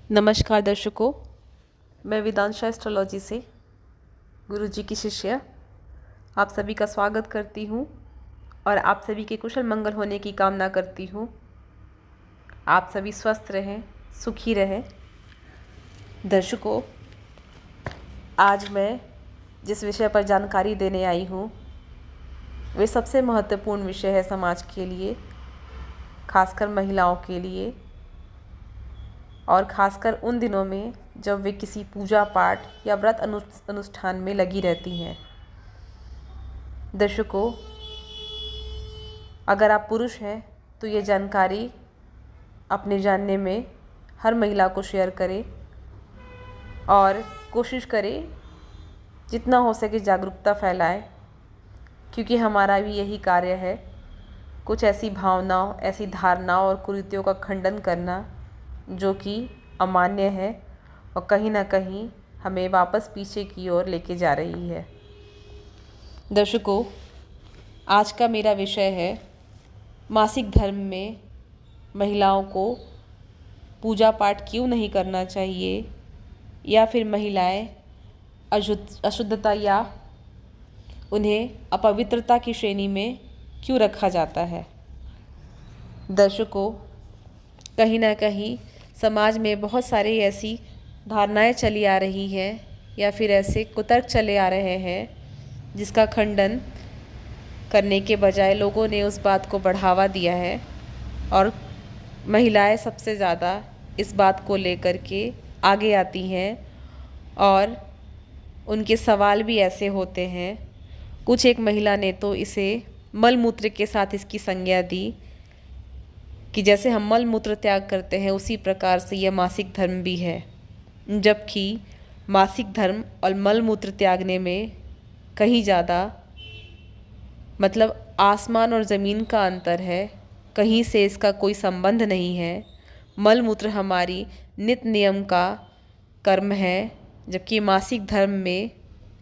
नमस्कार दर्शकों, मैं वेदांशा एस्ट्रोलॉजी से गुरुजी की शिष्या आप सभी का स्वागत करती हूँ और आप सभी के कुशल मंगल होने की कामना करती हूँ। आप सभी स्वस्थ रहें, सुखी रहें। दर्शकों, आज मैं जिस विषय पर जानकारी देने आई हूँ वे सबसे महत्वपूर्ण विषय है समाज के लिए, खासकर महिलाओं के लिए, और ख़ासकर उन दिनों में जब वे किसी पूजा पाठ या व्रत अनुष्ठान में लगी रहती हैं। दर्शकों, अगर आप पुरुष हैं तो ये जानकारी अपने जानने में हर महिला को शेयर करें और कोशिश करें जितना हो सके जागरूकता फैलाएं, क्योंकि हमारा भी यही कार्य है, कुछ ऐसी भावनाओं, ऐसी धारणाओं और कुरीतियों का खंडन करना जो कि अमान्य है और कहीं ना कहीं हमें वापस पीछे की ओर लेके जा रही है। दर्शकों, आज का मेरा विषय है मासिक धर्म में महिलाओं को पूजा पाठ क्यों नहीं करना चाहिए, या फिर महिलाएं अशुद्धता या उन्हें अपवित्रता की श्रेणी में क्यों रखा जाता है। दर्शकों, कहीं ना कहीं समाज में बहुत सारी ऐसी धारणाएं चली आ रही हैं या फिर ऐसे कुतर्क चले आ रहे हैं जिसका खंडन करने के बजाय लोगों ने उस बात को बढ़ावा दिया है, और महिलाएं सबसे ज़्यादा इस बात को लेकर के आगे आती हैं और उनके सवाल भी ऐसे होते हैं। कुछ एक महिला ने तो इसे मल मूत्र के साथ इसकी संज्ञा दी कि जैसे हम मल मूत्र त्याग करते हैं उसी प्रकार से यह मासिक धर्म भी है, जबकि मासिक धर्म और मल मूत्र त्यागने में कहीं ज़्यादा मतलब आसमान और ज़मीन का अंतर है। कहीं से इसका कोई संबंध नहीं है। मल मूत्र हमारी नित्य नियम का कर्म है, जबकि मासिक धर्म में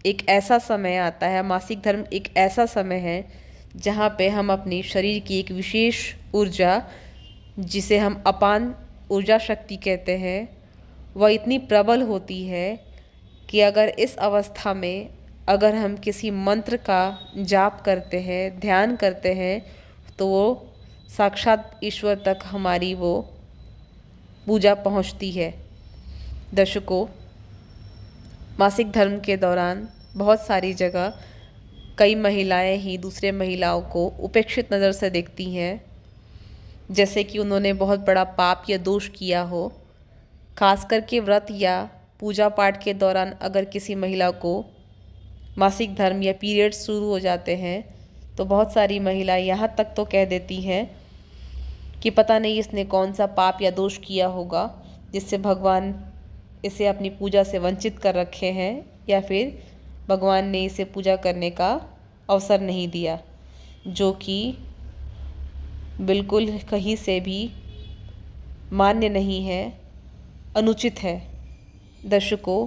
एक ऐसा समय आता है, मासिक धर्म एक ऐसा समय है जहाँ पे हम अपनी शरीर की एक विशेष ऊर्जा, जिसे हम अपान ऊर्जा शक्ति कहते हैं, वह इतनी प्रबल होती है कि अगर इस अवस्था में अगर हम किसी मंत्र का जाप करते हैं, ध्यान करते हैं, तो वो साक्षात ईश्वर तक हमारी वो पूजा पहुंचती है। दर्शकों, मासिक धर्म के दौरान बहुत सारी जगह कई महिलाएं ही दूसरे महिलाओं को उपेक्षित नज़र से देखती हैं, जैसे कि उन्होंने बहुत बड़ा पाप या दोष किया हो। खास करके व्रत या पूजा पाठ के दौरान अगर किसी महिला को मासिक धर्म या पीरियड्स शुरू हो जाते हैं तो बहुत सारी महिला यहाँ तक तो कह देती हैं कि पता नहीं इसने कौन सा पाप या दोष किया होगा जिससे भगवान इसे अपनी पूजा से वंचित कर रखे हैं, या फिर भगवान ने इसे पूजा करने का अवसर नहीं दिया, जो कि बिल्कुल कहीं से भी मान्य नहीं है, अनुचित है। दर्शकों,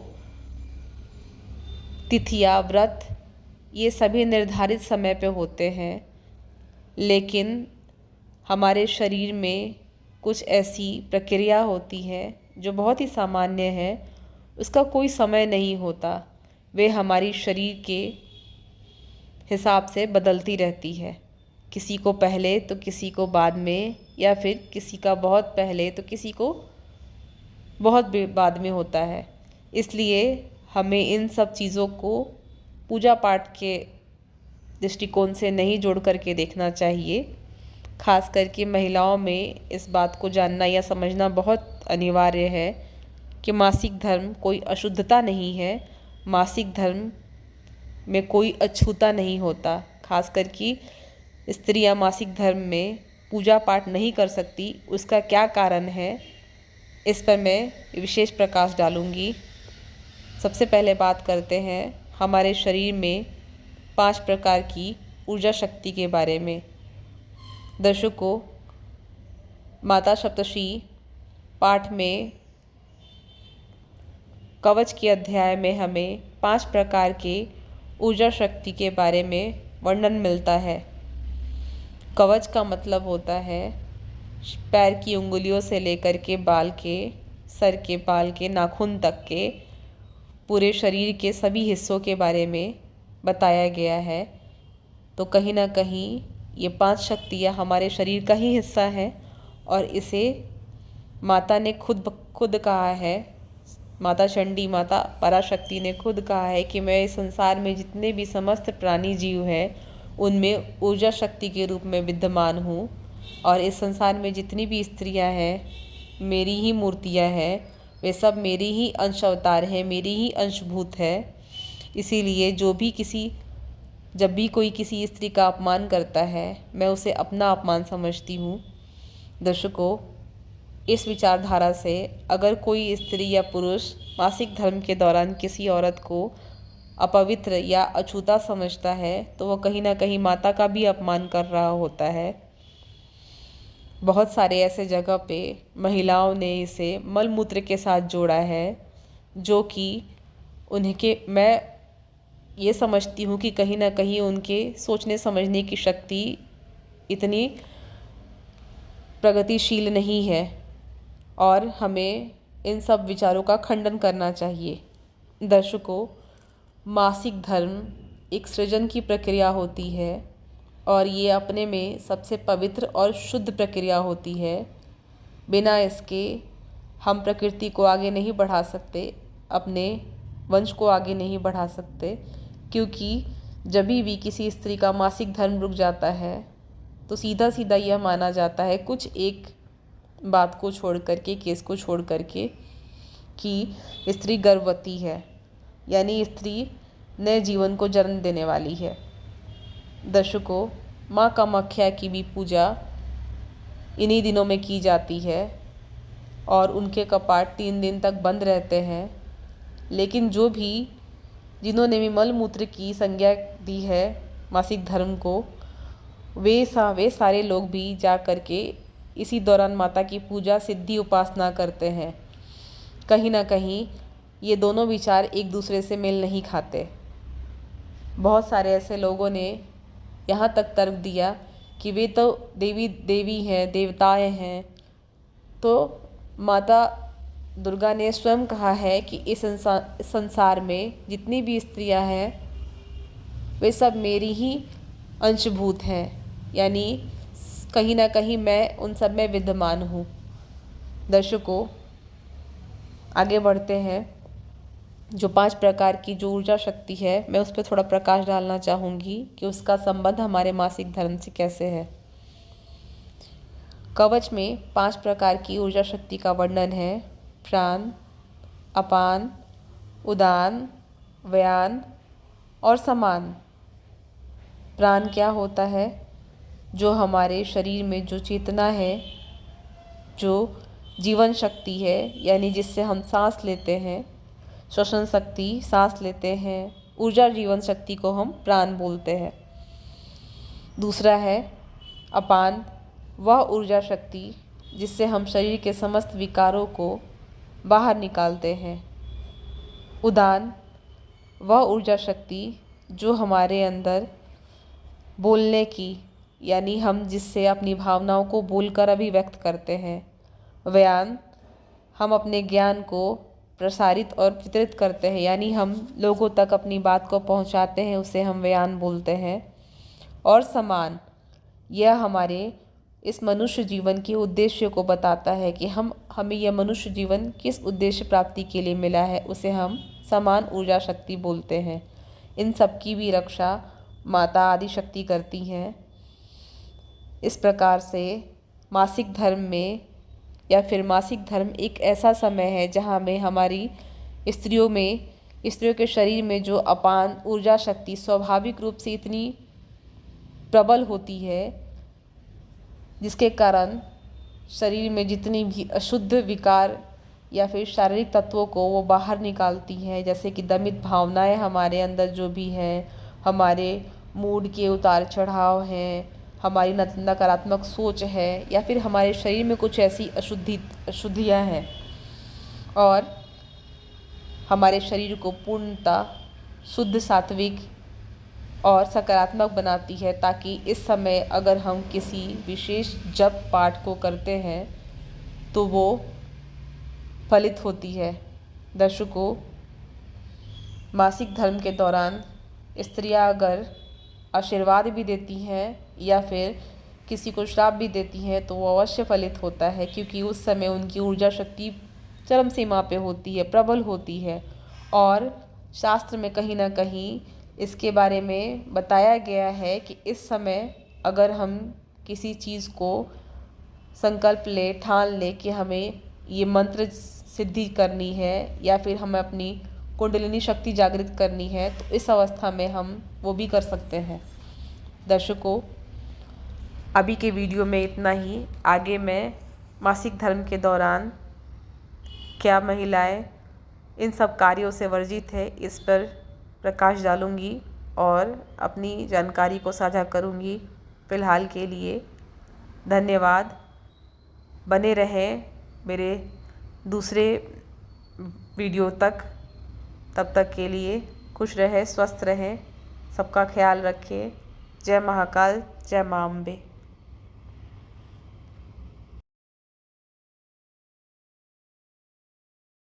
तिथियां, व्रत ये सभी निर्धारित समय पे होते हैं, लेकिन हमारे शरीर में कुछ ऐसी प्रक्रिया होती है जो बहुत ही सामान्य है, उसका कोई समय नहीं होता, वे हमारी शरीर के हिसाब से बदलती रहती है। किसी को पहले तो किसी को बाद में, या फिर किसी का बहुत पहले तो किसी को बहुत बाद में होता है। इसलिए हमें इन सब चीज़ों को पूजा पाठ के दृष्टिकोण से नहीं जोड़ करके देखना चाहिए। खास करके महिलाओं में इस बात को जानना या समझना बहुत अनिवार्य है कि मासिक धर्म कोई अशुद्धता नहीं है, मासिक धर्म में कोई अछूता नहीं होता। खास करके स्त्रियां मासिक धर्म में पूजा पाठ नहीं कर सकती, उसका क्या कारण है, इस पर मैं विशेष प्रकाश डालूंगी। सबसे पहले बात करते हैं हमारे शरीर में 5 प्रकार की ऊर्जा शक्ति के बारे में। दर्शकों, माता सप्तशी पाठ में कवच के अध्याय में हमें 5 प्रकार के ऊर्जा शक्ति के बारे में वर्णन मिलता है। कवच का मतलब होता है पैर की उंगलियों से लेकर के बाल के सर के बाल के नाखून तक के पूरे शरीर के सभी हिस्सों के बारे में बताया गया है। तो कहीं ना कहीं ये 5 शक्तियाँ हमारे शरीर का ही हिस्सा है और इसे माता ने खुद कहा है, माता चंडी, माता पराशक्ति ने खुद कहा है कि मैं इस संसार में जितने भी समस्त प्राणी जीव हैं उनमें ऊर्जा शक्ति के रूप में विद्यमान हूँ और इस संसार में जितनी भी स्त्रियाँ हैं मेरी ही मूर्तियाँ हैं, वे सब मेरी ही अंश अवतार हैं, मेरी ही अंशभूत है। इसीलिए जब भी कोई किसी स्त्री का अपमान करता है मैं उसे अपना अपमान समझती हूँ। दर्शकों, इस विचारधारा से अगर कोई स्त्री या पुरुष मासिक धर्म के दौरान किसी औरत को अपवित्र या अछूता समझता है तो वह कहीं ना कहीं माता का भी अपमान कर रहा होता है। बहुत सारे ऐसे जगह पे महिलाओं ने इसे मलमूत्र के साथ जोड़ा है, जो कि मैं ये समझती हूँ कि कहीं ना कहीं उनके सोचने समझने की शक्ति इतनी प्रगतिशील नहीं है और हमें इन सब विचारों का खंडन करना चाहिए। दर्शकों, मासिक धर्म एक सृजन की प्रक्रिया होती है और ये अपने में सबसे पवित्र और शुद्ध प्रक्रिया होती है। बिना इसके हम प्रकृति को आगे नहीं बढ़ा सकते, अपने वंश को आगे नहीं बढ़ा सकते, क्योंकि जब भी किसी स्त्री का मासिक धर्म रुक जाता है तो सीधा सीधा यह माना जाता है कुछ एक बात को छोड़ करके, केस को छोड़ करके, कि स्त्री गर्भवती है, यानी स्त्री नए जीवन को जन्म देने वाली है। दर्शकों, माँ कामाख्या की भी पूजा इन्हीं दिनों में की जाती है और उनके कपाट 3 दिन तक बंद रहते हैं। लेकिन जिन्होंने भी मल मूत्र की संज्ञा दी है मासिक धर्म को, वे सारे लोग भी जा कर के इसी दौरान माता की पूजा सिद्धि उपासना करते हैं। कहीं ना कहीं ये दोनों विचार एक दूसरे से मेल नहीं खाते। बहुत सारे ऐसे लोगों ने यहाँ तक तर्क दिया कि वे तो देवी हैं, देवताएं हैं। तो माता दुर्गा ने स्वयं कहा है कि इस संसार में जितनी भी स्त्रियां हैं वे सब मेरी ही अंशभूत हैं, यानी कहीं ना कहीं मैं उन सब में विद्यमान हूँ। दर्शकों, आगे बढ़ते हैं। जो 5 प्रकार की जो ऊर्जा शक्ति है मैं उस पर थोड़ा प्रकाश डालना चाहूँगी कि उसका संबंध हमारे मासिक धर्म से कैसे है। कवच में 5 प्रकार की ऊर्जा शक्ति का वर्णन है: प्राण, अपान, उदान, व्यान और समान। प्राण क्या होता है? जो हमारे शरीर में जो चेतना है, जो जीवन शक्ति है, यानी जिससे हम सांस लेते हैं, श्वसन शक्ति, सांस लेते हैं, ऊर्जा जीवन शक्ति को हम प्राण बोलते हैं। दूसरा है अपान, वह ऊर्जा शक्ति जिससे हम शरीर के समस्त विकारों को बाहर निकालते हैं। उदान, वह ऊर्जा शक्ति जो हमारे अंदर बोलने की, यानी हम जिससे अपनी भावनाओं को बोलकर अभिव्यक्त करते हैं। व्यान, हम अपने ज्ञान को प्रसारित और वितरित करते हैं, यानी हम लोगों तक अपनी बात को पहुंचाते हैं, उसे हम व्यान बोलते हैं। और समान, यह हमारे इस मनुष्य जीवन के उद्देश्य को बताता है कि हमें यह मनुष्य जीवन किस उद्देश्य प्राप्ति के लिए मिला है, उसे हम समान ऊर्जा शक्ति बोलते हैं। इन सब की भी रक्षा माता आदि शक्ति करती हैं। इस प्रकार से मासिक धर्म में या फिर मासिक धर्म एक ऐसा समय है जहाँ में हमारी स्त्रियों के शरीर में जो अपान ऊर्जा शक्ति स्वाभाविक रूप से इतनी प्रबल होती है, जिसके कारण शरीर में जितनी भी अशुद्ध विकार या फिर शारीरिक तत्वों को वो बाहर निकालती है, जैसे कि दमित भावनाएं हमारे अंदर जो भी हैं, हमारे मूड के उतार चढ़ाव हैं, हमारी नकारात्मक सोच है, या फिर हमारे शरीर में कुछ ऐसी अशुद्धियाँ हैं, और हमारे शरीर को पूर्णतः शुद्ध, सात्विक और सकारात्मक बनाती है, ताकि इस समय अगर हम किसी विशेष जप पाठ को करते हैं तो वो फलित होती है। दर्शकों, मासिक धर्म के दौरान स्त्रियां अगर आशीर्वाद भी देती हैं या फिर किसी को श्राप भी देती हैं तो वो अवश्य फलित होता है, क्योंकि उस समय उनकी ऊर्जा शक्ति चरम सीमा पे होती है, प्रबल होती है। और शास्त्र में कहीं ना कहीं इसके बारे में बताया गया है कि इस समय अगर हम किसी चीज़ को संकल्प ले, ठान ले कि हमें ये मंत्र सिद्धि करनी है या फिर हमें अपनी कुंडलिनी शक्ति जागृत करनी है, तो इस अवस्था में हम वो भी कर सकते हैं। दर्शकों, अभी के वीडियो में इतना ही। आगे मैं मासिक धर्म के दौरान क्या महिलाएं इन सब कार्यों से वर्जित है, इस पर प्रकाश डालूंगी और अपनी जानकारी को साझा करूंगी। फ़िलहाल के लिए धन्यवाद। बने रहें मेरे दूसरे वीडियो तक। तब तक के लिए खुश रहें, स्वस्थ रहें, सबका ख्याल रखें। जय महाकाल, जय मां अम्बे।